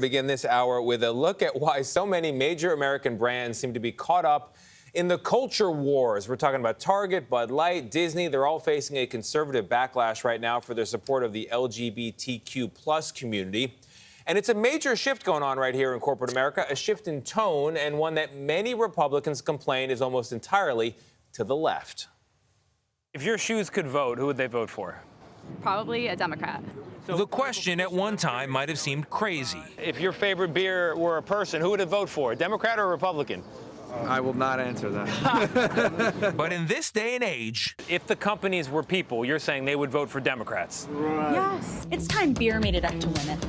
Begin this hour with a look at why so many major American brands seem to be caught up in the culture wars. We're talking about Target, Bud Light, Disney. They're all facing a conservative backlash right now for their support of the LGBTQ plus community. And it's a major shift going on right here in corporate America, a shift in tone, and one that many Republicans complain is almost entirely to the left. If your shoes could vote, who would they vote for? Probably a Democrat. The question at one time might have seemed crazy. If your favorite beer were a person, who would it vote for, a Democrat or a Republican? I will not answer that. But in this day and age, If the companies were people, you're saying they would vote for Democrats. Yes. It's time beer made it up to women.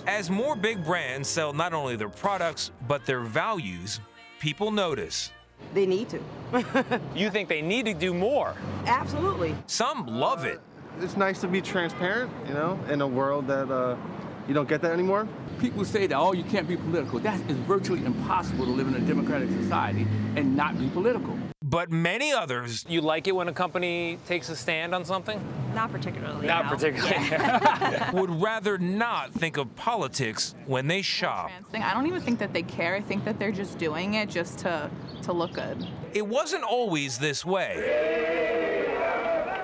as more big brands sell not only their products, but their values, people notice. They need to. You think they need to do more? Absolutely. Some love it. It's nice to be transparent, you know, in a world that you don't get that anymore. People say that, oh, you can't be political. That is virtually impossible to live in a democratic society and not be political. But many others You like it when a company takes a stand on something? Not particularly. Not no. particularly. would rather not think of politics when they shop. I don't even think that they care. I think that they're just doing it just to look good. It wasn't always this way.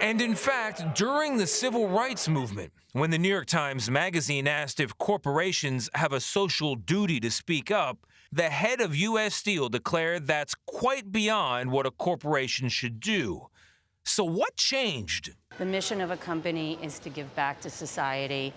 And in fact, during the civil rights movement, when the New York Times Magazine asked if corporations have a social duty to speak up, the head of U.S. Steel declared that's quite beyond what a corporation should do. So what changed? The mission of a company is to give back to society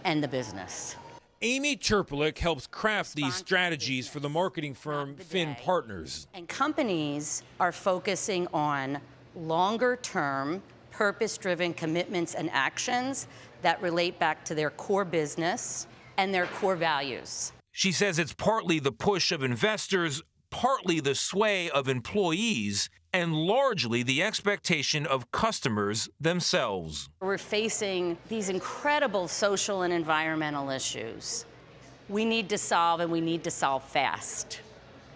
and the business. Amy Terpelick helps craft these strategies for the marketing firm Finn Partners. And companies are focusing on longer-term, purpose-driven commitments and actions that relate back to their core business and their core values. She says it's partly the push of investors, partly the sway of employees, and largely the expectation of customers themselves. We're facing these incredible social and environmental issues we need to solve, and we need to solve fast.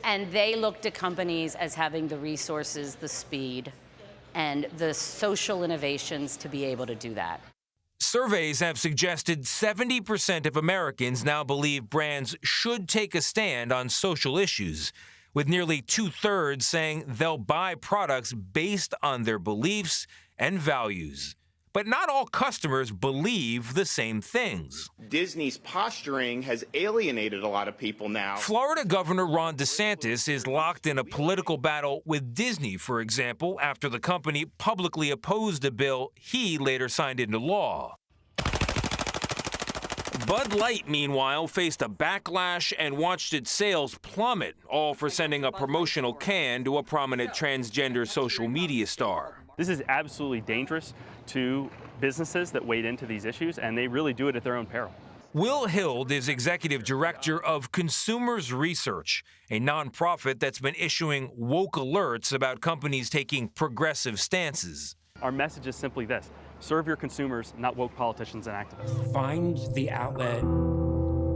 And they look to companies as having the resources, the speed, and the social innovations to be able to do that. Surveys have suggested 70% of Americans now believe brands should take a stand on social issues, with nearly 2/3 saying they'll buy products based on their beliefs and values. But not all customers believe the same things. Disney's posturing has alienated a lot of people now. Florida Governor Ron DeSantis is locked in a political battle with Disney, for example, after the company publicly opposed a bill he later signed into law. Bud Light, meanwhile, faced a backlash and watched its sales plummet, all for sending a promotional can to a prominent transgender social media star. This is absolutely dangerous to businesses that wade into these issues, and they really do it at their own peril. Will Hild is executive director of Consumers Research, a nonprofit that's been issuing woke alerts about companies taking progressive stances. Our message is simply this: serve your consumers, not woke politicians and activists. Find the outlet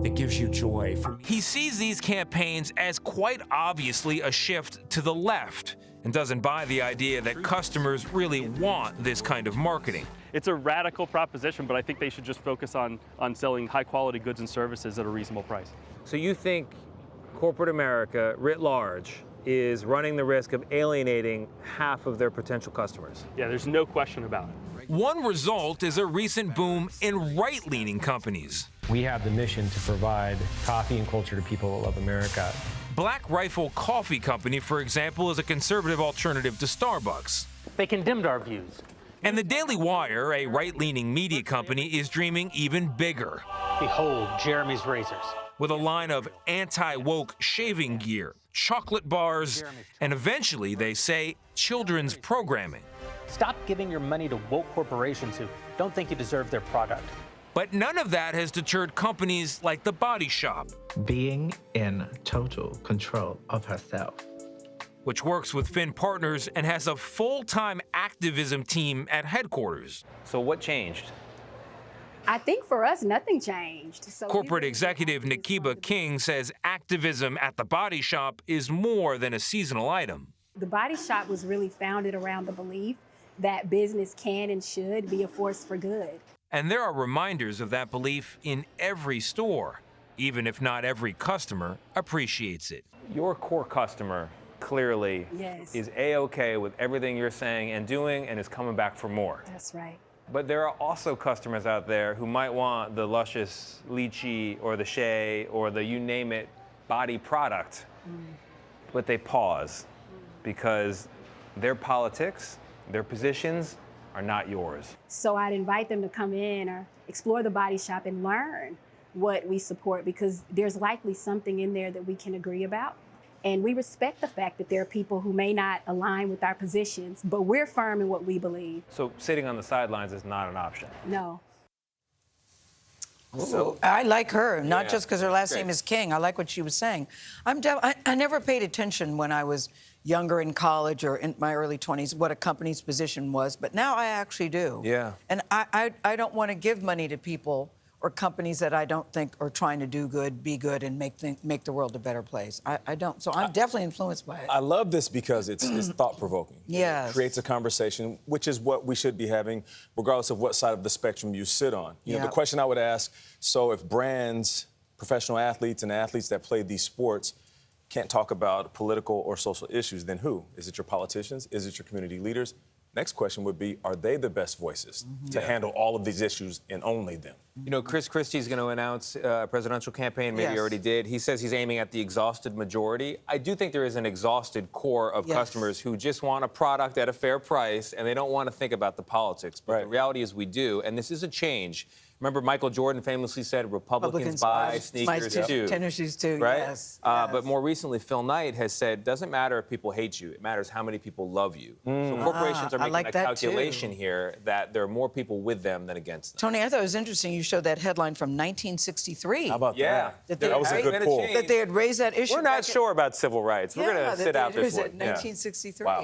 that gives you joy. He sees these campaigns as quite obviously a shift to the left and doesn't buy the idea that customers really want this kind of marketing. It's a radical proposition, but I think they should just focus on selling high-quality goods and services at a reasonable price. So you think corporate America, writ large, is running the risk of alienating half of their potential customers? Yeah, there's no question about it. One result is a recent boom in right-leaning companies. We have the mission to provide coffee and culture to people that love America. Black Rifle Coffee Company, for example, is a conservative alternative to Starbucks. They condemned our views. And the Daily Wire, a right-leaning media company, is dreaming even bigger. Behold, Jeremy's razors. With a line of anti-woke shaving gear, chocolate bars, and eventually, they say, children's programming. Stop giving your money to woke corporations who don't think you deserve their product. But none of that has deterred companies like The Body Shop, being in total control of herself, which works with Finn Partners and has a full-time activism team at headquarters. So what changed? I think for us, nothing changed. Corporate executive Nakiba King says activism at The Body Shop is more than a seasonal item. The Body Shop was really founded around the belief that business can and should be a force for good. And there are reminders of that belief in every store, even if not every customer appreciates it. Your core customer clearly Yes. is A-OK with everything you're saying and doing and is coming back for more. That's right. But there are also customers out there who might want the luscious lychee or the shea or the you name it body product, but they pause because their politics, their positions are not yours. So I'd invite them to come in or explore the body shop and learn what we support, because there's likely something in there that we can agree about. And we respect the fact that there are people who may not align with our positions, but we're firm in what we believe. So sitting on the sidelines is not an option. No. So I like her, not Yeah. just because her last Great. name is King. I like what she was saying. I never paid attention when I was younger in college or in my early 20s what a company's position was, but now I actually do. Yeah. And I don't want to give money to people or companies that I don't think are trying to do good, be good, and make the world a better place. I don't. So I'm definitely influenced by it. I love this because it's thought-provoking. Yes. It creates a conversation, which is what we should be having, regardless of what side of the spectrum you sit on. You know, the question I would ask, so if brands, professional athletes, and athletes that play these sports can't talk about political or social issues, then who? Is it your politicians? Is it your community leaders? Next question would be, are they the best voices to handle all of these issues and only them? You know, Chris Christie's going to announce a presidential campaign. Maybe he already did. He says he's aiming at the exhausted majority. I do think there is an exhausted core of customers who just want a product at a fair price, and they don't want to think about the politics. But the reality is we do, and this is a change. Remember, Michael Jordan famously said, Republicans buy sneakers too. Tennis shoes too, right? yes. But more recently, Phil Knight has said, doesn't matter if people hate you. It matters how many people love you. So corporations are making a calculation here that there are more people with them than against them. Tony, I thought it was interesting you showed that headline from 1963. How about that? That was a good pull. That they had raised that issue. We're not sure about civil rights. We're going to sit out this one. 1963. Wow.